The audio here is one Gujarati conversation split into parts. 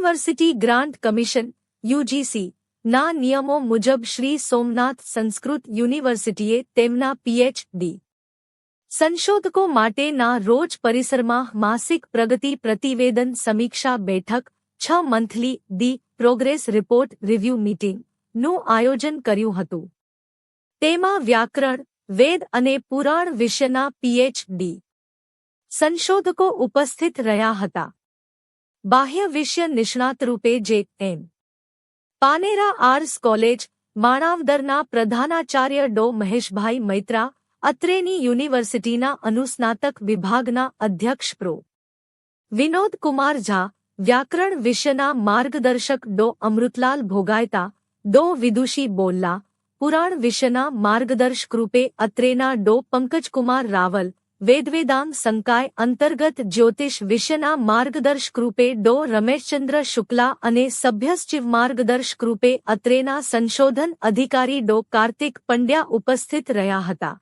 યુનિવર્સિટી ગ્રાન્ટ કમિશન યુજીસી ના નિયમો મુજબ શ્રી સોમનાથ સંસ્કૃત યુનિવર્સિટીએ તેમના પીએચડી સંશોધકો માટેના રોજ પરિસરમાં માસિક પ્રગતિ પ્રતિવેદન સમીક્ષા બેઠક 6 monthly the progress report review meeting નું આયોજન કર્યું હતું. તેમાં વ્યાકરણ, વેદ અને પુરાણ વિષયના પીએચડી સંશોધકો ઉપસ્થિત રહ્યા હતા. બાહ્ય વિષય નિષ્ણાતરૂપે જે.એમ. પાનેરા આર્ટ્સ કોલેજ, માણાવદરના પ્રધાનાચાર્ય ડો. મહેશભાઈ મૈત્રા, અત્રેની યુનિવર્સિટીના અનુસ્નાતક વિભાગના અધ્યક્ષ પ્રો. વિનોદકુમાર ઝા, વ્યાકરણ વિષયના માર્ગદર્શક ડો. અમૃતલાલ ભોગાયતા, ડો. વિદુષી બોલ્લા, પુરાણ વિષયના માર્ગદર્શકરૂપે અત્રેના ડો. પંકજકુમાર રાવલ, વેદવેદાંગ સંકાય અંતર્ગત જ્યોતિષ વિષયના માર્ગદર્શકરૂપે ડો. રમેશચંદ્ર શુક્લા અને સભ્યસચિવ માર્ગદર્શકરૂપે અત્રેના સંશોધન અધિકારી ડો. કાર્તિક પંડ્યા ઉપસ્થિત રહ્યા હતા.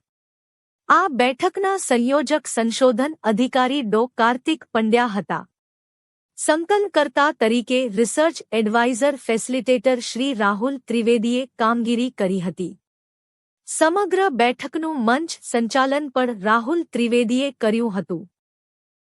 આ બેઠકના સંયોજક સંશોધન અધિકારી ડો. કાર્તિક પંડ્યા હતા. સંકલનકર્તા તરીકે research adviser facilitator Shri Rahul ત્રિવેદીએ કામગીરી કરી હતી. સમગ્ર બેઠકનું મંચ સંચાલન પણ રાહુલ ત્રિવેદીએ કર્યું હતું.